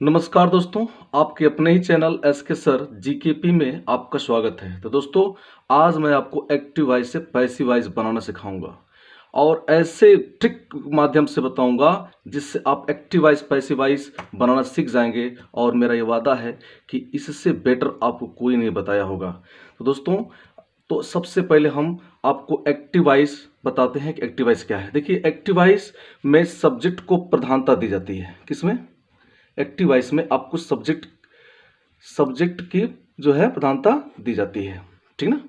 नमस्कार दोस्तों, आपके अपने ही चैनल एसके सर जीकेपी में आपका स्वागत है। तो दोस्तों, आज मैं आपको एक्टिव वॉइस से पैसिव वॉइस बनाना सिखाऊंगा और ऐसे ट्रिक माध्यम से बताऊंगा जिससे आप एक्टिव वॉइस पैसिव वॉइस बनाना सीख जाएंगे और मेरा ये वादा है कि इससे बेटर आपको कोई नहीं बताया होगा। तो दोस्तों, तो सबसे पहले हम आपको एक्टिव वॉइस बताते हैं कि एक्टिव वॉइस क्या है। देखिए, एक्टिव वॉइस में सब्जेक्ट को प्रधानता दी जाती है। किसमें? एक्टिव वॉइस में आपको सब्जेक्ट की जो है प्रधानता दी जाती है, ठीक ना।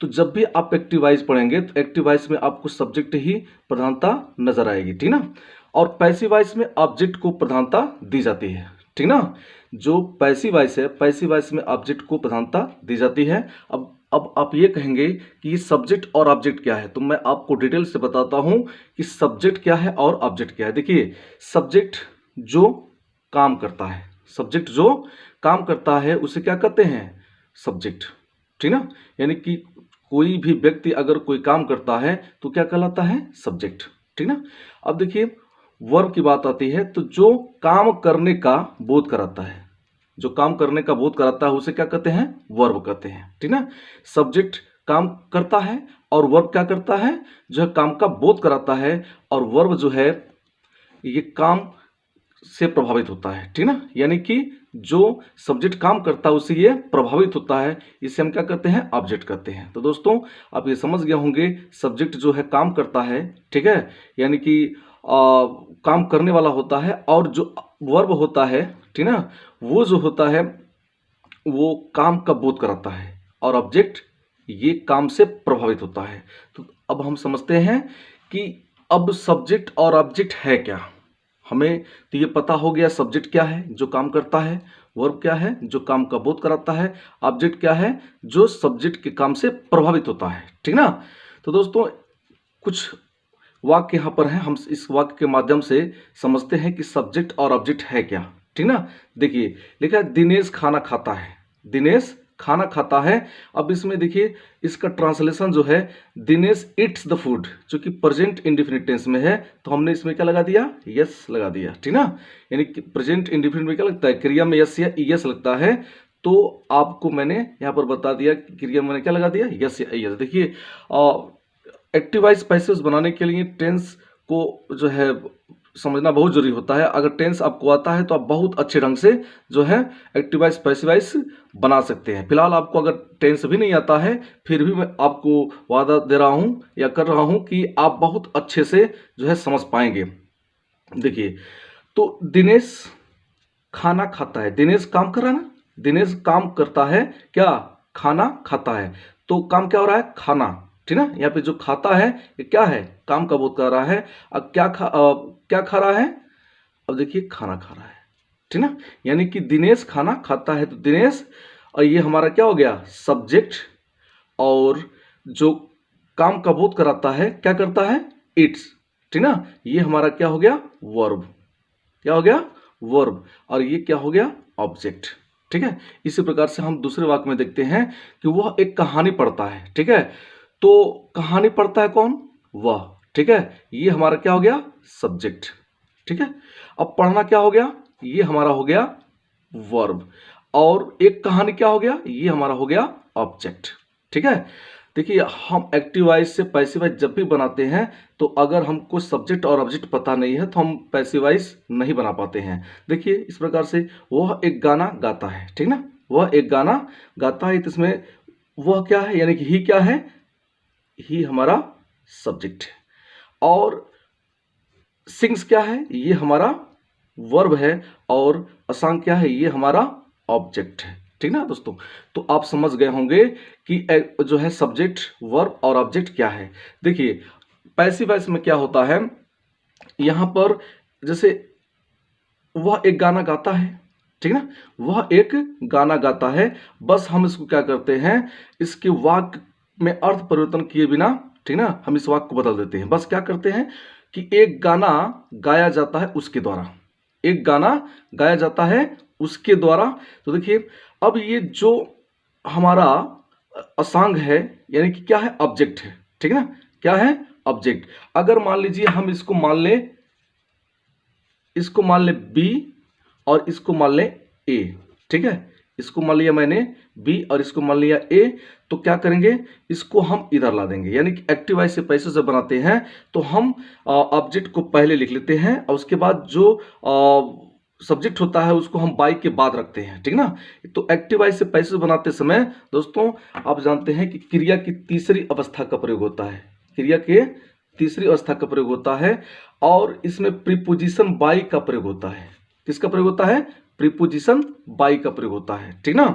तो जब भी आप एक्टिव वॉइस पढ़ेंगे तो एक्टिव वॉइस में आपको सब्जेक्ट ही प्रधानता नजर आएगी, ठीक ना। और पैसिव वॉइस में ऑब्जेक्ट को प्रधानता दी जाती है, ठीक ना। जो पैसिव वॉइस है, पैसिव वॉइस में ऑब्जेक्ट को प्रधानता दी जाती है। अब आप ये कहेंगे कि ये सब्जेक्ट और ऑब्जेक्ट क्या है, तो मैं आपको डिटेल से बताता हूं कि सब्जेक्ट क्या है और ऑब्जेक्ट क्या है। देखिए, सब्जेक्ट जो काम करता है, सब्जेक्ट जो काम करता है उसे क्या कहते हैं? सब्जेक्ट, ठीक ना। यानी कि कोई भी व्यक्ति अगर कोई काम करता है तो क्या कहलाता है? सब्जेक्ट, ठीक ना। अब देखिए, वर्ब की बात आती है तो जो काम करने का बोध कराता है, जो काम करने का बोध कराता है उसे क्या कहते हैं? वर्ब कहते हैं, ठीक ना। सब्जेक्ट काम करता है और वर्ब क्या करता है? जो है काम का बोध कराता है। और वर्ब जो है ये काम से प्रभावित होता है, ठीक ना। यानी कि जो सब्जेक्ट काम करता है उससे ये प्रभावित होता है, इसे हम क्या कहते हैं? ऑब्जेक्ट कहते हैं। तो दोस्तों, आप ये समझ गए होंगे, सब्जेक्ट जो है काम करता है, ठीक है, यानी कि काम करने वाला होता है। और जो वर्ब होता है, ठीक ना, वो जो होता है वो काम का बोध कराता है और ऑब्जेक्ट ये काम से प्रभावित होता है। तो अब हम समझते हैं कि अब सब्जेक्ट और ऑब्जेक्ट है क्या। हमें तो ये पता हो गया, सब्जेक्ट क्या है जो काम करता है, वर्ब क्या है जो काम का बोध कराता है, ऑब्जेक्ट क्या है जो सब्जेक्ट के काम से प्रभावित होता है, ठीक ना। तो दोस्तों, कुछ वाक्य यहाँ पर हैं, हम इस वाक्य के माध्यम से समझते हैं कि सब्जेक्ट और ऑब्जेक्ट है क्या, ठीक ना। देखिए, लिखा है दिनेश खाना खाता है। दिनेश खाना खाता है। अब इसमें देखिए, इसका ट्रांसलेशन जो है दिनेश इट्स द फूड, जो कि प्रेजेंट इंडिफिनिट टेंस में है, तो हमने इसमें क्या लगा दिया? यस लगा दिया, ठीक ना। यानी कि प्रेजेंट इंडिफिनिट में क्या लगता है? क्रिया में यस या यस लगता है। तो आपको मैंने यहाँ पर बता दिया कि क्रिया में मैंने क्या लगा दिया? यस या यस। देखिए, एक्टिव वॉइस पैसिव्स बनाने के लिए टेंस को जो है समझना बहुत जरूरी होता है। अगर टेंस आपको आता है तो आप बहुत अच्छे ढंग से जो है एक्टिव वॉइस पैसिव वॉइस बना सकते हैं। फिलहाल आपको अगर टेंस भी नहीं आता है, फिर भी मैं आपको वादा दे रहा हूं या कर रहा हूं कि आप बहुत अच्छे से जो है समझ पाएंगे। देखिए, तो दिनेश खाना खाता है। दिनेश काम कर रहा है ना, दिनेश काम करता है क्या? खाना खाता है। तो काम क्या हो रहा है? खाना, ठीक ना। यहाँ पे जो खाता है ये क्या है? काम का बोध कर रहा है। अब क्या खा रहा है? अब देखिए, खाना खा रहा है, ठीक ना। यानी कि दिनेश खाना खाता है, तो दिनेश, और ये हमारा क्या हो गया? सब्जेक्ट। और जो काम का बोध कराता है क्या करता है? इट्स, ठीक ना। ये हमारा क्या हो गया? वर्ब। क्या हो गया? वर्ब। और ये क्या हो गया? ऑब्जेक्ट, ठीक है। इसी प्रकार से हम दूसरे वाक्य में देखते हैं कि वह एक कहानी पढ़ता है, ठीक है। तो कहानी पढ़ता है कौन? वह, ठीक है। ये हमारा क्या हो गया? सब्जेक्ट, ठीक है। अब पढ़ना क्या हो गया? ये हमारा हो गया वर्ब। और एक कहानी क्या हो गया? ये हमारा हो गया ऑब्जेक्ट, ठीक है। देखिए, हम एक्टिव वॉइस से पैसिव वॉइस जब भी बनाते हैं तो अगर हमको सब्जेक्ट और ऑब्जेक्ट पता नहीं है तो हम पैसिव वॉइस नहीं बना पाते हैं। देखिए, इस प्रकार से वह एक गाना गाता है, ठीक ना। वह एक गाना गाता है, तो इसमें वह क्या है? यानी कि ही क्या है? ही हमारा सब्जेक्ट है। और सिंग्स क्या है? ये हमारा वर्ब है। और असंग क्या है? ये हमारा ऑब्जेक्ट है, ठीक ना दोस्तों। तो आप समझ गए होंगे कि जो है सब्जेक्ट, वर्ब और ऑब्जेक्ट क्या है। देखिए, पैसिव वॉइस में क्या होता है, यहां पर जैसे वह एक गाना गाता है, ठीक ना। वह एक गाना गाता है, बस हम इसको क्या करते हैं, इसके वाक्य में अर्थ परिवर्तन किए बिना, ठीक ना, हम इस वाक्य को बदल देते हैं। बस क्या करते हैं कि एक गाना गाया जाता है उसके द्वारा, एक गाना गाया जाता है उसके द्वारा। तो देखिए, अब ये जो हमारा असंग है, यानी कि क्या है? ऑब्जेक्ट है, ठीक है ना। क्या है? ऑब्जेक्ट। अगर मान लीजिए हम इसको मान ले बी और इसको मान लें ए, ठीक है, इसको मान लिया मैंने बी और इसको मान लिया ए, तो क्या करेंगे, इसको हम इधर ला देंगे। यानी कि एक्टिव वाइज से पैसे जब बनाते हैं तो हम ऑब्जेक्ट को पहले लिख लेते हैं और उसके बाद जो सब्जेक्ट होता है उसको हम बाई के बाद रखते हैं, ठीक ना। तो एक्टिव वाइज से पैसे बनाते समय दोस्तों आप जानते हैं कि क्रिया की तीसरी अवस्था का प्रयोग होता है, क्रिया के तीसरी अवस्था का प्रयोग होता है और इसमें प्रीपोजिशन बाई का प्रयोग होता है। किसका प्रयोग होता है, प्रीपोजिशन बाई का प्रयोग होता है, ठीक ना।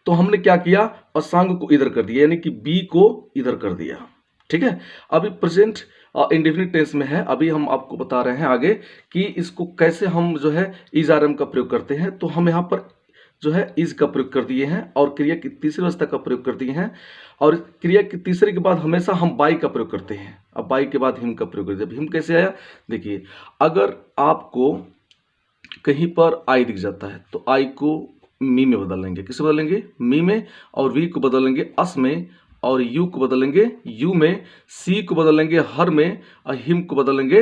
तो हमने क्या किया, असांग को इधर कर दिया, यानी कि बी को इधर कर दिया, ठीक है। अभी प्रेजेंट इंडेफिनिट टेंस में है, अभी हम आपको बता रहे हैं आगे कि इसको कैसे हम जो है इज आर एम का प्रयोग करते हैं। तो हम यहाँ पर जो है इज का प्रयोग कर दिए हैं और क्रिया की तीसरी अवस्था का प्रयोग कर दिए हैं और क्रिया की तीसरे के बाद हमेशा हम बाई का प्रयोग करते हैं। अब बाई के बाद हिम का प्रयोग करते हैं। हिम कैसे आया, देखिए अगर आपको कहीं पर आई दिख जाता है तो आई को मी में बदलेंगे, किसे बदलेंगे, मी में, और वी को बदलेंगे अस में, और यू को बदलेंगे यू में, सी को बदलेंगे हर में, और हिम को बदलेंगे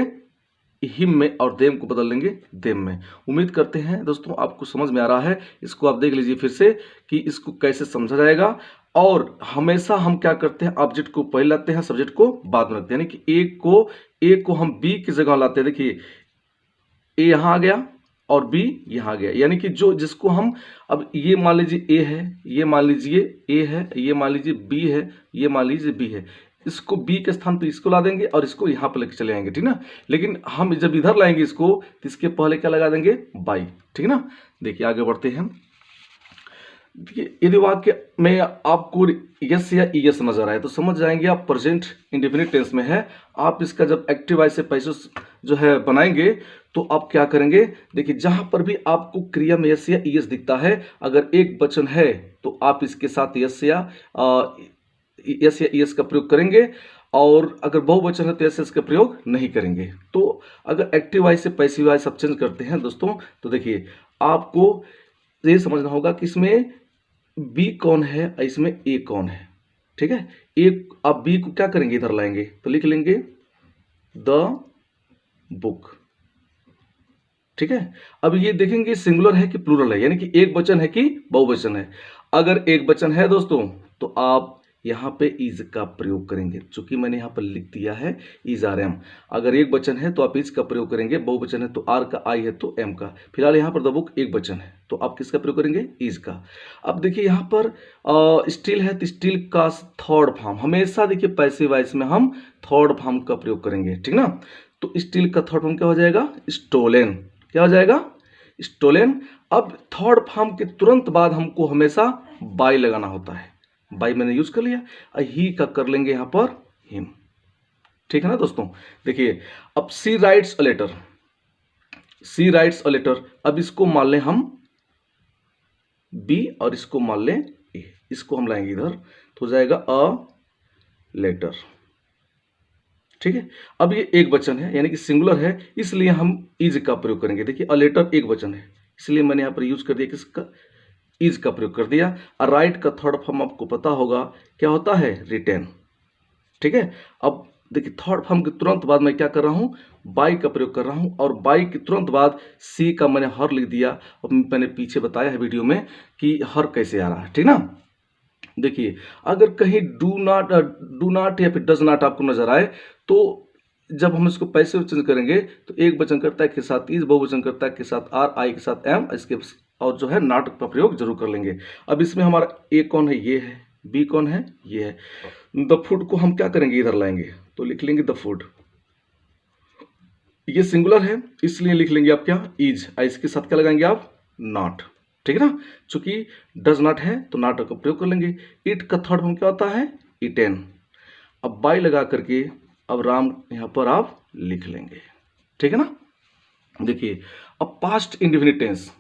हिम में, और देम को बदल लेंगे देम में। उम्मीद करते हैं दोस्तों आपको समझ में आ रहा है। इसको आप देख लीजिए फिर से कि इसको कैसे समझा जाएगा। और हमेशा हम क्या करते हैं, ऑब्जेक्ट को पहले लाते हैं, सब्जेक्ट को बाद में रखते हैं। यानी कि ए को हम बी की जगह लाते हैं। देखिए ए यहाँ आ गया और बी यहाँ आ गया, यानी कि जो जिसको हम, अब ये मान लीजिए ए है, ये मान लीजिए ए है, ये मान लीजिए बी है, ये मान लीजिए बी है, इसको बी के स्थान पे इसको ला देंगे और इसको यहाँ पर लेके चले आएंगे, ठीक ना। लेकिन हम जब इधर लाएंगे इसको तो इसके पहले क्या लगा देंगे, बाई, ठीक ना। देखिए आगे बढ़ते हैं। देखिए यदि वाक्य में आपको यस या ईएस नजर आए तो समझ जाएंगे आप प्रेजेंट इंडेफिनिट टेंस में है। आप इसका जब एक्टिव वाइज से पैसे जो है बनाएंगे तो आप क्या करेंगे, देखिए जहां पर भी आपको क्रिया में यस या ईएस दिखता है, अगर एक वचन है तो आप इसके साथ यस या ईएस का प्रयोग करेंगे, और अगर बहुवचन है तो एस का प्रयोग नहीं करेंगे। तो अगर एक्टिव वाइज से पैसिव वाइज सब चेंज करते हैं दोस्तों, तो देखिए आपको ये समझना होगा कि इसमें बी कौन है और इसमें ए कौन है, ठीक है। एक आप बी को क्या करेंगे, इधर लाएंगे तो लिख लेंगे द बुक, ठीक है। अब ये देखेंगे सिंगुलर है कि प्लूरल है, यानी कि एक वचन है कि बहुवचन है। अगर एक वचन है दोस्तों तो आप यहाँ पे इज का प्रयोग करेंगे, चूंकि मैंने यहाँ पर लिख दिया है इज आर एम। अगर एक वचन है तो आप इज का प्रयोग करेंगे, बहुवचन है तो आर का, आई है तो एम का। फिलहाल यहाँ पर द बुक एक वचन है तो आप किसका प्रयोग करेंगे, इज का। अब देखिए यहाँ पर स्टिल है तो स्टिल का थर्ड फॉर्म, हमेशा देखिए पैसिव वॉइस में हम थर्ड फॉर्म का प्रयोग करेंगे, ठीक ना। तो स्टिल का थर्ड फॉर्म क्या हो जाएगा, स्टोलन, क्या हो जाएगा, स्टोलन। अब थर्ड फॉर्म के तुरंत बाद हमको हमेशा बाई लगाना होता है, बाई मैंने यूज कर लिया, ही का कर लेंगे यहां पर हिम, ठीक है ना दोस्तों। देखिए अब C writes a letter, C writes a letter, अब इसको मान लें हम बी और इसको मान लें ए, इसको हम लाएंगे इधर तो हो जाएगा अ लेटर, ठीक है। अब ये एक वचन है यानी कि सिंगुलर है, इसलिए हम इज का प्रयोग करेंगे। देखिए अ लेटर एक वचन है, इसलिए मैंने यहां पर यूज कर दिया किसका, इज का प्रयोग कर दिया। और राइट का थर्ड फॉर्म आपको पता होगा क्या होता है, रिटेन, ठीक है। अब देखिए थर्ड फॉर्म के तुरंत बाद मैं क्या कर रहा हूं, बाई का प्रयोग कर रहा हूं, और बाई के तुरंत बाद सी का मैंने हर लिख दिया। अब मैंने पीछे बताया है वीडियो में कि हर कैसे आ रहा है, ठीक ना। देखिए अगर कहीं डू नॉट या फिर डज नॉट आपको नजर आए तो जब हम इसको पैसिव चेंज करेंगे तो एक वचन करता है के साथ इज, बहुवचन करता है के साथ आर, आई के साथ एम, इसके और जो है नॉट का प्रयोग जरूर कर लेंगे। अब इसमें हमारा ए कौन है, ये है, बी कौन है, ये है। द फूड को हम क्या करेंगे, इधर लाएंगे तो लिख लेंगे द फूड, ये सिंगुलर है इसलिए लिख लेंगे आप क्या, इज, इसके साथ क्या लगाएंगे आप, नॉट, ठीक है ना। चूंकि डज नॉट है तो नॉट का प्रयोग कर लेंगे। इट का थर्ड फॉर्म क्या होता है, इटेन। अब बाई लगा करके अब राम यहां पर आप लिख लेंगे, ठीक है ना। देखिए अब past indefinite tense,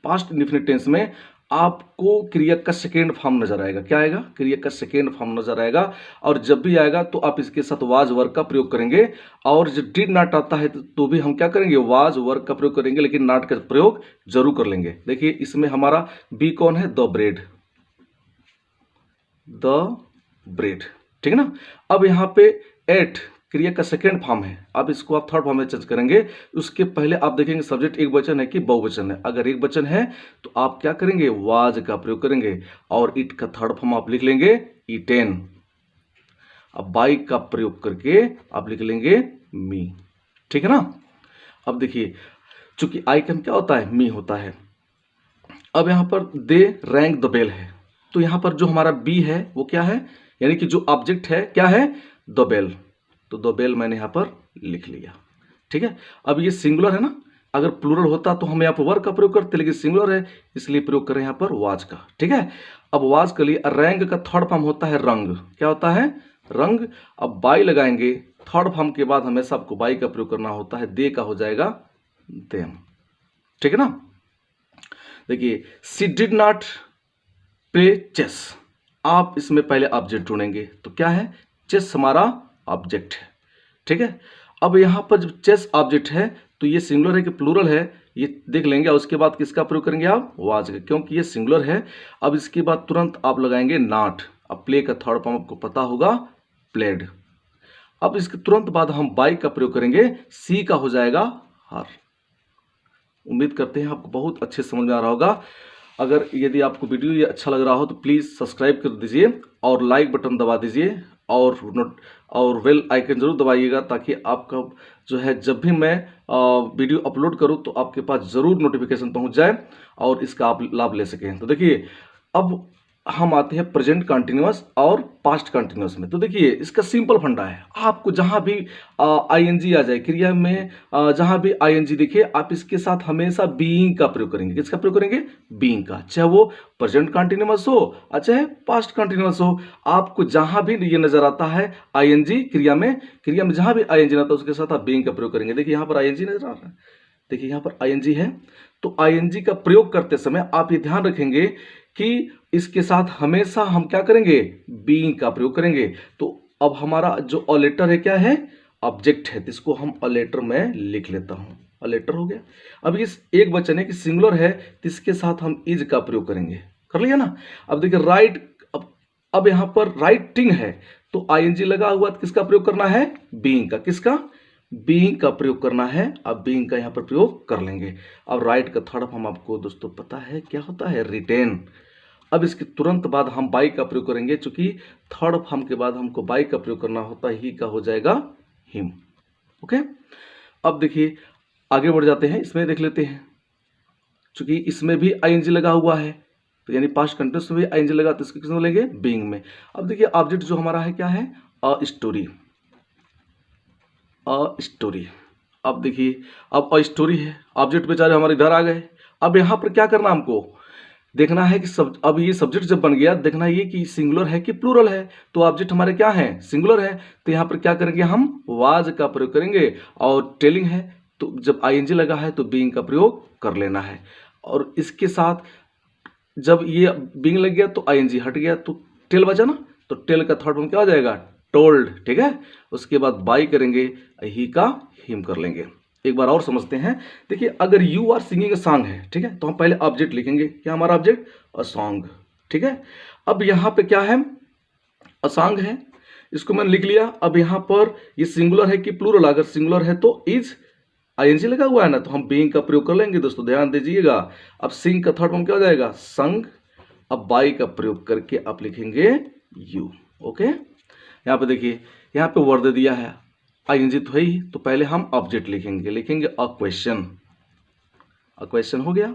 past indefinite tense में आपको क्रिया का सेकेंड फॉर्म नजर आएगा, क्या आएगा, क्रिया का सेकेंड फॉर्म नजर आएगा। और जब भी आएगा तो आप इसके साथ वाज वर्क का प्रयोग करेंगे, और जब डिड नॉट आता है तो भी हम क्या करेंगे, वाज वर्क का प्रयोग करेंगे, लेकिन नॉट का प्रयोग जरूर कर लेंगे। देखिए इसमें हमारा बी कौन है, द ब्रेड, द ब्रेड, ठीक है ना। अब यहाँ पे एट क्रिया का सेकेंड फॉर्म है, अब इसको आप थर्ड फॉर्म में चेंज करेंगे। उसके पहले आप देखेंगे सब्जेक्ट एक वचन है कि बहुवचन है। अगर एक वचन है तो आप क्या करेंगे, वाज का प्रयोग करेंगे और इट का थर्ड फॉर्म आप लिख लेंगे ईटेन। अब बाई का प्रयोग करके आप लिख लेंगे मी, ठीक है ना। अब देखिए चूंकि आई का क्या होता है, मी होता है। अब यहां पर दे रैंक द बेल है, तो यहां पर जो हमारा बी है वो क्या है, यानी कि जो ऑब्जेक्ट है क्या है, द बेल। तो द बेल मैंने यहां पर लिख लिया, ठीक है। अब ये सिंगुलर है ना, अगर प्लूरल होता तो हम यहाँ पर वर का प्रयोग करते, लेकिन सिंगुलर है इसलिए प्रयोग करें यहाँ पर वाज का, ठीक है। अब वाज के लिए रैंक का थर्ड फॉर्म होता है रंग, क्या होता है, रंग। अब बाई लगाएंगे, थर्ड फॉर्म के बाद हमेशा आपको बाई का प्रयोग करना होता है, दे का हो जाएगा देम, ठीक है ना। देखिए सी डिड नॉट प्ले चेस, आप इसमें पहले ऑब्जेक्ट ढूंढेंगे, तो क्या है, चेस हमारा ऑब्जेक्ट है, ठीक है। अब यहां पर जब चेस ऑब्जेक्ट है तो ये सिंगुलर है कि प्लूरल है, ये देख लेंगे। और उसके बाद किसका प्रयोग करेंगे आप, वाज का, क्योंकि ये सिंगुलर है। अब इसके बाद तुरंत आप लगाएंगे नॉट। अब प्ले का थर्ड फॉर्म आपको पता होगा प्लेड। अब इसके तुरंत बाद हम बाई का प्रयोग करेंगे, सी का हो जाएगा हर। उम्मीद करते हैं आपको बहुत अच्छे समझ में आ रहा होगा। अगर यदि आपको वीडियो ये अच्छा लग रहा हो तो प्लीज़ सब्सक्राइब कर दीजिए और लाइक बटन दबा दीजिए और बेल आइकन जरूर दबाइएगा, ताकि आपका जो है जब भी मैं वीडियो अपलोड करूं तो आपके पास ज़रूर नोटिफिकेशन पहुंच जाए और इसका आप लाभ ले सकें। तो देखिए अब हम आते हैं प्रेजेंट कंटिन्यूअस और पास्ट कंटिन्यूअस में। तो देखिए इसका सिंपल फंडा है, आपको जहां भी आईएनजी आ जाए क्रिया में, जहां भी आईएनजी दिखे आप इसके साथ हमेशा बीइंग का प्रयोग करेंगे। किसका प्रयोग करेंगे, बीइंग का, चाहे वो प्रेजेंट कंटिन्यूअस हो चाहे पास्ट कंटिन्यूअस हो। आपको जहां भी ये नजर आता है आईएनजी क्रिया में जहां भी आईएनजी आता है उसके साथ आप बीइंग का प्रयोग करेंगे। देखिए यहां पर आईएनजी नजर आ रहा है, देखिए यहां पर आईएनजी है, तो आईएनजी का प्रयोग करते समय आप ये ध्यान रखेंगे कि इसके साथ हमेशा हम क्या करेंगे, बीइंग का प्रयोग करेंगे। तो अब हमारा जो ऑलेटर है क्या है, ऑब्जेक्ट है, तो इसको हम ऑलेटर में लिख लेता हूं, ऑलेटर हो गया। अब इस एक वचन है कि सिंगुलर है तो इसके साथ हम इज का प्रयोग करेंगे, कर लिया ना। अब देखिए राइट, अब यहां पर राइटिंग है तो आईएनजी लगा हुआ, तो किसका प्रयोग करना है, बीइंग का, किसका, बीइंग का प्रयोग करना है। अब बीइंग का यहां पर प्रयोग कर लेंगे। अब राइट का थर्ड फॉर्म आपको दोस्तों पता है क्या होता है, रिटेन। अब इसके तुरंत बाद हम बाई का प्रयोग करेंगे, चूंकि थर्ड फॉर्म के बाद हमको बाई का प्रयोग करना होता है, ही का हो जाएगा हिम, ओके। अब देखिए आगे बढ़ जाते हैं, इसमें देख लेते हैं, चूंकि इसमें भी आईएनजी लगा हुआ है तो यानी पास्ट कंटिन्यूअस में भी आईएनजी लगा, तो इसके किसमें लेंगे, बीइंग में। अब देखिए ऑब्जेक्ट जो हमारा है क्या है, अ स्टोरी, अ स्टोरी। अब देखिए अब अ स्टोरी है, ऑब्जेक्ट बेचारे हमारे इधर आ गए। अब यहां पर क्या करना हमको देखना है कि अब ये सब्जेक्ट जब बन गया, देखना ये कि सिंगुलर है कि प्लूरल है। तो ऑब्जेक्ट हमारे क्या है, सिंगुलर है, तो यहाँ पर क्या करेंगे, हम वाज का प्रयोग करेंगे। और टेलिंग है तो जब आईएनजी लगा है तो बीइंग का प्रयोग कर लेना है। और इसके साथ जब ये बीइंग लग गया तो आईएनजी हट गया, तो टेल बचा ना, तो टेल का थर्ड फॉर्म क्या हो जाएगा, टोल्ड, ठीक है। उसके बाद बाई करेंगे, ही का हिम कर लेंगे। एक बार और समझते हैं। देखिए अगर you are singing a song है, ठीक है, तो हम पहले ऑब्जेक्ट लिखेंगे, क्या हमारा ऑब्जेक्ट, अ सॉन्ग, ठीक है। अब यहाँ पे क्या है, अ सॉन्ग है, इसको मैंने लिख लिया। अब यहाँ पर ये सिंगुलर है कि प्लूरल, अगर सिंगुलर है तो इज, आईएनजी लगा हुआ है ना, तो हम बीइंग का प्रयोग कर लेंगे दोस्तों, ध्यान दीजिएगा। अब सिंग का थर्ड फॉर्म क्या हो जाएगा, संग। अब बाई का प्रयोग करके आप लिखेंगे यू, ओके। यहाँ पे देखिए यहाँ पे वर्ड दे दिया है, आईएनजी तो है ही, तो पहले हम ऑब्जेक्ट लिखेंगे अ क्वेश्चन, अ क्वेश्चन हो गया।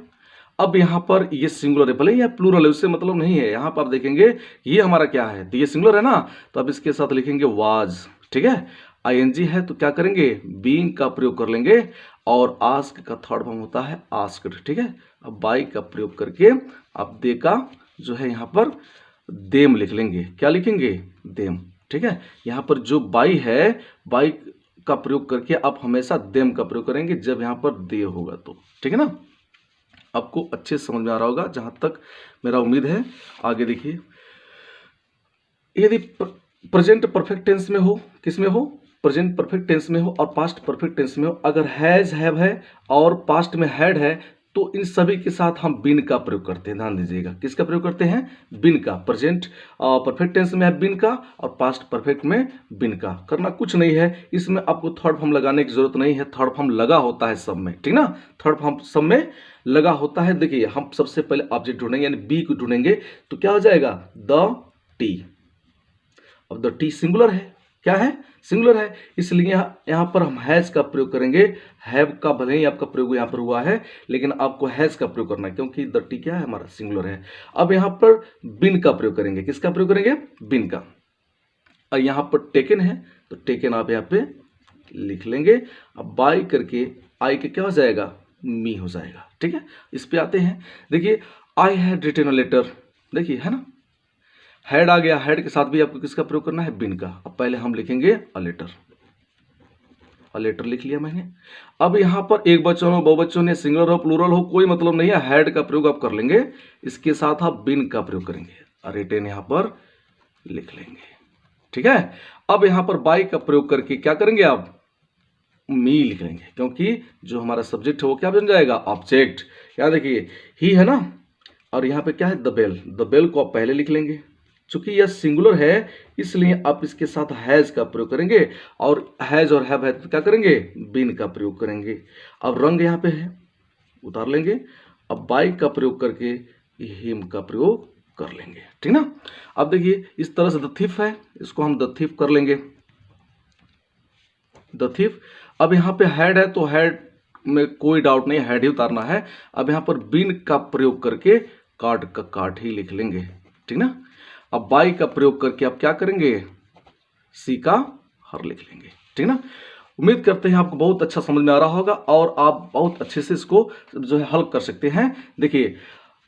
अब यहाँ पर ये सिंगुलर है, भले ही प्लूरल है उससे मतलब नहीं है। यहाँ पर आप देखेंगे ये हमारा क्या है, तो ये सिंगुलर है ना, तो अब इसके साथ लिखेंगे वाज, ठीक है। आईएनजी है तो क्या करेंगे, बीइंग का प्रयोग कर लेंगे। और आस्क का थर्ड फॉर्म होता है आस्क्ड, ठीक है। अब बाई का प्रयोग करके आप दे का जो है यहाँ पर देम लिख लेंगे, क्या लिखेंगे, देम, ठीक है। यहाँ पर जो बाई है, बाई का प्रयोग करके आप हमेशा देम का प्रयोग करेंगे जब यहाँ पर दे होगा तो, ठीक है ना। आपको अच्छे से समझ में आ रहा होगा जहां तक मेरा उम्मीद है। आगे देखिए, यदि प्रेजेंट परफेक्ट टेंस में हो, किस में हो, प्रेजेंट परफेक्ट टेंस में हो और पास्ट परफेक्ट टेंस में हो, अगर हैज हैव है और पास्ट में हैड है तो इन सभी के साथ हम बिन का प्रयोग करते हैं। ध्यान दीजिएगा, किसका प्रयोग करते हैं? बिन का। प्रेजेंट परफेक्ट टेंस में है बिन का और पास्ट परफेक्ट में बिन का। करना कुछ नहीं है, इसमें आपको थर्ड फॉर्म लगाने की जरूरत नहीं है। थर्ड फॉर्म लगा होता है सब में, ठीक ना, थर्ड फॉर्म सब में लगा होता है। देखिए हम सबसे पहले ऑब्जेक्ट ढूंढेंगे, यानी बी को ढूंढेंगे, तो क्या हो जाएगा? The T. अब द टी सिंगुलर है, क्या है? सिंगुलर है, इसलिए यहाँ पर हम हैज का प्रयोग करेंगे। हैव का भले ही आपका प्रयोग यहाँ पर हुआ है, लेकिन आपको हैज का प्रयोग करना है, क्योंकि द टी क्या है? हमारा सिंगुलर है। अब यहाँ पर बिन का प्रयोग करेंगे। किसका प्रयोग करेंगे? बिन का। और यहाँ पर टेकन है, तो टेकन आप यहाँ पे लिख लेंगे। अब बाई करके आई के क्या हो जाएगा? मी हो जाएगा, ठीक है। इस पे आते हैं, देखिए I had written a letter, देखिए है ना, हैड आ गया। हैड के साथ भी आपको किसका प्रयोग करना है? बिन का। अब पहले हम लिखेंगे अ लेटर, अ लेटर लिख लिया मैंने। अब यहाँ पर एक वचन हो, बहुवचन है, सिंगुलर हो, प्लूरल हो, कोई मतलब नहीं है, हैड का प्रयोग आप कर लेंगे। इसके साथ आप बिन का प्रयोग करेंगे, रिटन यहाँ पर लिख लेंगे, ठीक है। अब यहाँ पर बाई का प्रयोग करके क्या करेंगे आप? मी लिख लेंगे, क्योंकि जो हमारा सब्जेक्ट है वो क्या बन जाएगा? ऑब्जेक्ट। यहाँ देखिए ही है ना, और यहाँ पे क्या है? The bell. द बेल को आप पहले लिख लेंगे। चूंकि यह सिंगुलर है, इसलिए आप इसके साथ हैज का प्रयोग करेंगे, और हैज और हैव है तो क्या करेंगे? बिन का प्रयोग करेंगे। अब रंग यहाँ पे है, उतार लेंगे। अब बाई का प्रयोग करके हिम का प्रयोग कर लेंगे, ठीक ना। अब देखिए इस तरह से द थीफ है, इसको हम द थीफ कर लेंगे, द थीफ। अब यहाँ पे हैड है, तो हैड में कोई डाउट नहीं, हैड ही उतारना है। अब यहाँ पर बिन का प्रयोग करके कार्ड का कार्ड ही लिख लेंगे, ठीक ना। अब बाई का प्रयोग करके आप क्या करेंगे? सी का हर लिख लेंगे, ठीक ना। उम्मीद करते हैं आपको बहुत अच्छा समझ में आ रहा होगा और आप बहुत अच्छे से इसको जो है हल कर सकते हैं। देखिए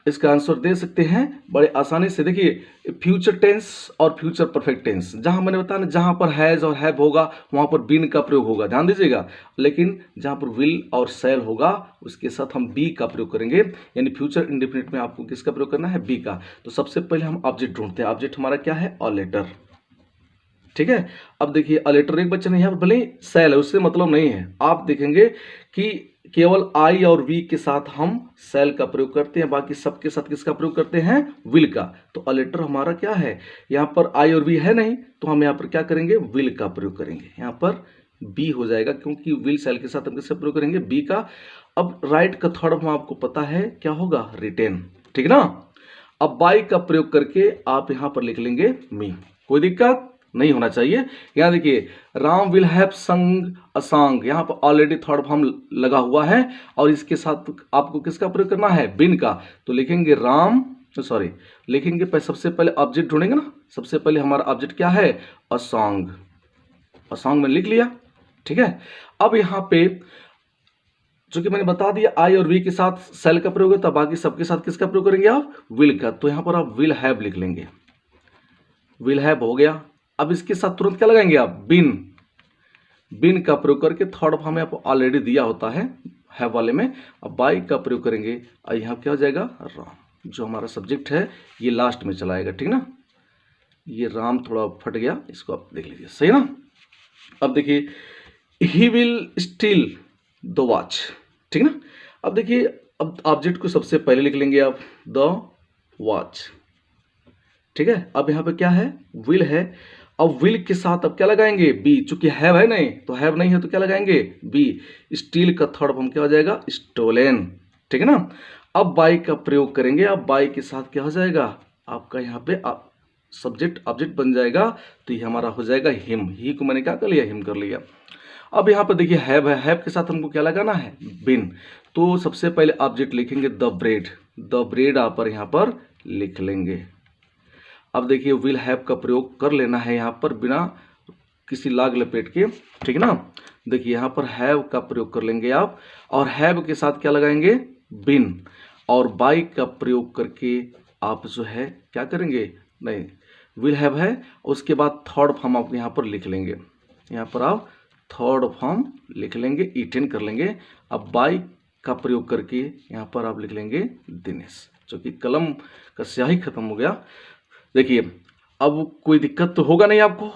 इसका आंसर दे सकते हैं बड़े आसानी से। देखिए फ्यूचर टेंस और फ्यूचर परफेक्ट टेंस, जहां मैंने बताया ना, जहां पर हैज और हैव होगा वहां पर बिन का प्रयोग होगा, ध्यान दीजिएगा। लेकिन जहां पर विल और शैल होगा उसके साथ हम बी का प्रयोग करेंगे, यानी फ्यूचर इंडेफिनिट में आपको किसका प्रयोग करना है? बी का। तो सबसे पहले हम ऑब्जेक्ट ढूंढते हैं। ऑब्जेक्ट हमारा क्या है? अ लेटर, ठीक है। अब देखिए अ लेटर एक बच्चा नहीं है, भले ही सेल है, उससे मतलब नहीं है। आप देखेंगे कि केवल आई और वी के साथ हम सेल का प्रयोग करते हैं, बाकी सबके साथ किसका प्रयोग करते हैं? विल का। तो अ लेटर हमारा क्या है? यहाँ पर आई और वी है नहीं, तो हम यहाँ पर क्या करेंगे? विल का प्रयोग करेंगे। यहाँ पर बी हो जाएगा, क्योंकि विल सेल के साथ हम किसका प्रयोग करेंगे? बी का। अब राइट का थर्ड फॉर्म आपको पता है क्या होगा? रिटेन, ठीक ना। अब बाई का प्रयोग करके आप यहाँ पर लिख लेंगे मी, कोई दिक्कत नहीं होना चाहिए। यहाँ देखिए राम विल हैव संग अ सॉन्ग, यहाँ पर ऑलरेडी थर्ड फॉर्म लगा हुआ है और इसके साथ आपको किसका प्रयोग करना है? बिन का। तो लिखेंगे राम, सॉरी लिखेंगे सबसे पहले ऑब्जेक्ट ढूंढेंगे ना। सबसे पहले हमारा ऑब्जेक्ट क्या है? A song. अ सॉन्ग में लिख लिया, ठीक है। अब यहाँ पे चूंकि मैंने बता दिया आई और वी के साथ सेल का प्रयोग होता है, बाकी सबके साथ किसका प्रयोग करेंगे आप? विल का। तो यहाँ पर आप विल हैव लिख लेंगे, विल हैव हो गया। अब इसके साथ तुरंत क्या लगाएंगे आप? बिन। बिन का प्रयोग करके थर्ड फॉर्म में आपको ऑलरेडी दिया होता है हैव वाले में। अब बाई का प्रयोग करेंगे और यहाँ क्या हो जाएगा? राम। जो हमारा सब्जेक्ट है ये लास्ट में चलाएगा, ठीक ना। ये राम थोड़ा फट गया, इसको आप देख लीजिए, सही ना। अब देखिए he will still the watch, ठीक ना। अब देखिए अब ऑब्जेक्ट को सबसे पहले लिख लेंगे आप द वॉच, ठीक है। अब यहाँ पे क्या है? विल है। अब विल के साथ अब क्या लगाएंगे? बी। चूंकि हैव है नहीं, तो हैव नहीं है तो क्या लगाएंगे? बी। स्टील का थर्ड फॉर्म क्या हो जाएगा? स्टोलन, ठीक है ना। अब बाई का प्रयोग करेंगे। अब बाई के साथ क्या हो जाएगा? आपका यहाँ पे सब्जेक्ट ऑब्जेक्ट बन जाएगा, तो ये हमारा हो जाएगा हिम। ही को मैंने क्या कर लिया? हिम कर लिया। अब यहाँ पर देखिए हैव है, हैव के साथ हमको क्या लगाना है? बिन। तो सबसे पहले ऑब्जेक्ट लिखेंगे द ब्रेड। द ब्रेड आप यहाँ पर लिख लेंगे। अब देखिए विल हैव का प्रयोग कर लेना है यहाँ पर बिना किसी लाग लपेट के, ठीक ना। देखिए यहाँ पर हैव का प्रयोग कर लेंगे आप, और हैव के साथ क्या लगाएंगे? बिन। और बाई का प्रयोग करके आप जो है क्या करेंगे? नहीं, विल हैव है, उसके बाद थर्ड फॉर्म आप यहाँ पर लिख लेंगे। यहाँ पर आप थर्ड फॉर्म लिख लेंगे, ईटेन कर लेंगे। अब बाई का प्रयोग करके यहाँ पर आप लिख लेंगे दिनेश, जो कि कलम का स्याही खत्म हो गया। देखिए अब कोई दिक्कत तो होगा नहीं आपको,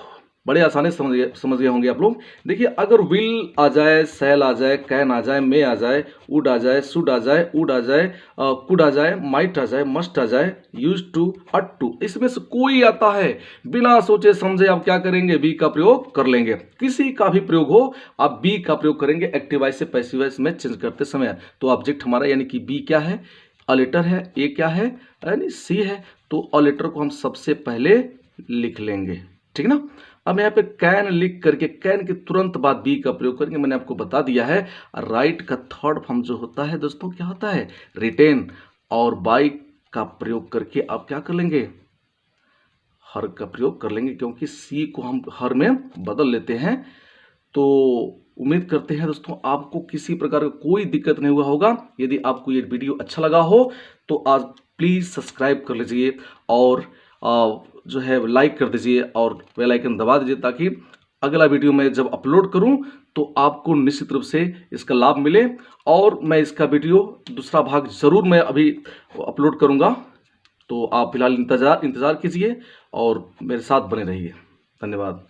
बड़े आसानी से समझ गए होंगे आप लोग। देखिए, अगर विल आ जाए, शैल आ जाए, कैन आ जाए, मे आ जाए, वुड आ जाए, शुड आ जाए, वुड आ जाए, कुड आ जाए, माइट आ जाए, मस्ट आ जाए, यूज टू, अट टू, इसमें से कोई आता है, बिना सोचे समझे आप क्या करेंगे, बी का प्रयोग कर लेंगे। किसी का भी प्रयोग हो, आप बी का प्रयोग करेंगे एक्टिव वॉइस से पैसिव वॉइस में चेंज करते समय। तो ऑब्जेक्ट हमारा यानी कि बी क्या है, अ लेटर है, ए क्या है यानी सी है, तो अ लेटर को हम सबसे पहले लिख लेंगे, ठीक ना। अब यहाँ पे कैन लिख करके कैन के तुरंत बाद बी का प्रयोग करेंगे। मैंने आपको बता दिया है, राइट का थर्ड फॉर्म जो होता है दोस्तों क्या होता है, रिटेन, और बाई का प्रयोग करके आप क्या कर लेंगे, हर का प्रयोग कर लेंगे, क्योंकि सी को हम हर में बदल लेते हैं। तो उम्मीद करते हैं दोस्तों आपको किसी प्रकार का कोई दिक्कत नहीं हुआ होगा। यदि आपको ये वीडियो अच्छा लगा हो तो आज प्लीज़ सब्सक्राइब कर लीजिए और जो है लाइक कर दीजिए और बेल आइकन दबा दीजिए, ताकि अगला वीडियो मैं जब अपलोड करूं तो आपको निश्चित रूप से इसका लाभ मिले। और मैं इसका वीडियो दूसरा भाग ज़रूर मैं अभी अपलोड करूंगा, तो आप फिलहाल इंतज़ार कीजिए और मेरे साथ बने रहिए। धन्यवाद।